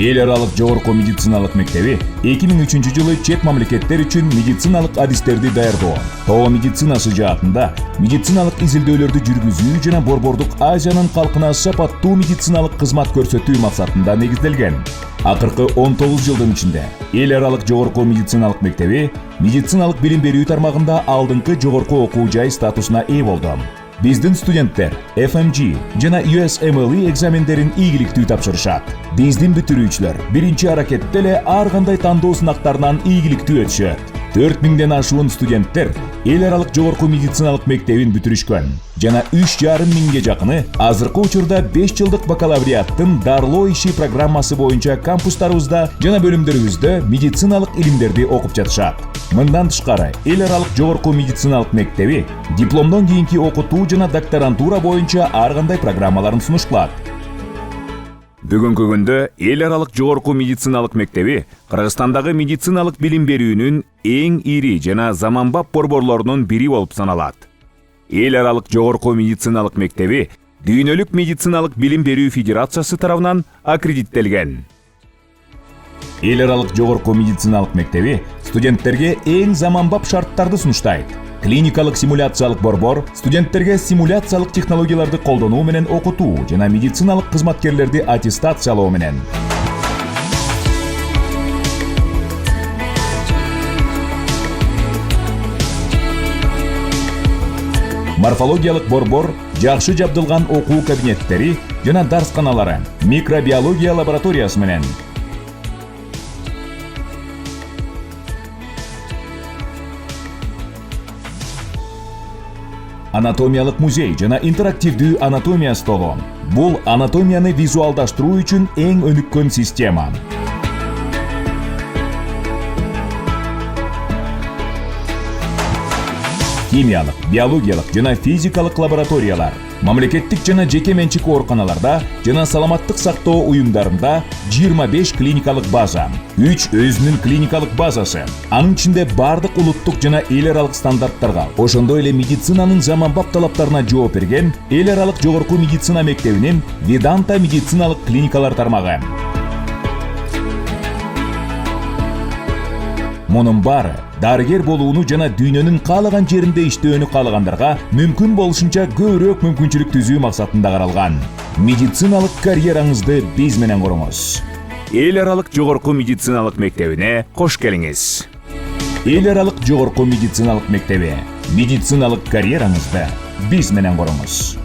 Эл аралык жогорку медициналык мектеби 2003-жылы чет мамлекеттер үчүн медициналык адистерди даярдоо, тоо медицинасы жаатында медициналык изилдөөлөрдү жүргүзүү жана Борбордук Азиянын калкына сапаттуу медициналык кызмат көрсөтүү максатында негизделген. Акыркы 19 жылдын ичинде эл аралык жогорку медициналык мектеби медициналык билим берүү тармагында алдыңкы жогорку окуу жай статусуна ээ болду. Биздин студенттер FMG жана USMLE экзамендерин ийгиликтүү тапшырышат. Биздин бүтүрүүчүлөр биринчи аракетте эле ар кандай тандоо сынактарынан ийгиликтүү өтүшөт. 4000ден ашуун студенттер эл аралык жогорку медициналык мектебин бүтүрүшкөн жана 3,5 миңге жакыны азыркы учурда 5 жылдык бакалавриаттын дарылоо иши программасы боюнча кампустарыбызда жана бөлүмдөрүбүздө медициналык илимдерди окуп жатышат. Мындан тышкары, эл аралык жогорку медициналык мектеби дипломдон кийинки окутуу жана докторантура боюнча ар кандай программаларын сунуш кылат. Бүгүнкү күндө эл аралык жогорку медициналык мектеби Кыргызстандагы медициналык билим берүүнүн эң ири жана заманбап борборлорунун бири болуп саналат. Эл аралык жогорку медициналык мектеби Дүйнөлүк медициналык билим берүү федерациясы тарабынан аккредиттелген. Эл аралык жогорку медициналык мектеби студенттерге эң заманбап шарттарды сунуштайт. Клиникалык симуляциялык борбор студенттерге симуляциялык технологияларды колдонуу менен окутуу жана медициналык кызматкерлерди аттестациялоо менен. Морфологиялык борбор жакшы жабдылган окуу кабинеттери жана дарсканалары, микробиология лабораториясы менен. Анатомиялык музей жана интерактивдүү анатомия столу. Бул анатомияны визуалдаштыруу үчүн эң өнүккөн система. Химиялык, биологиялык жана физикалык лабораториялар, мамлекеттик жана жеке менчик ооруканаларда жана саламаттык сактоо уюмдарында 25 клиникалык база, 3 өзүнүн клиникалык базасы, анын ичинде бардык улуттук жана эл аралык стандарттарга, ошондой эле медицинанын заманбап талаптарына жооп берген эл аралык жогорку медицина мектебинин Веданта медициналык клиникалар тармагы. Мунун баары дарыгер болууну жана дүйнөнүн каалаган жеринде иштөөнү каалагандарга мүмкүн болушунча көбүрөөк мүмкүнчүлүк түзүү максатында каралган. Медициналык карьераңызды биз менен куруңуз. Эл аралык жогорку медициналык мектебине кош келиңиз. Эл аралык жогорку медициналык мектеби. Медициналык карьераңызды биз менен куруңуз.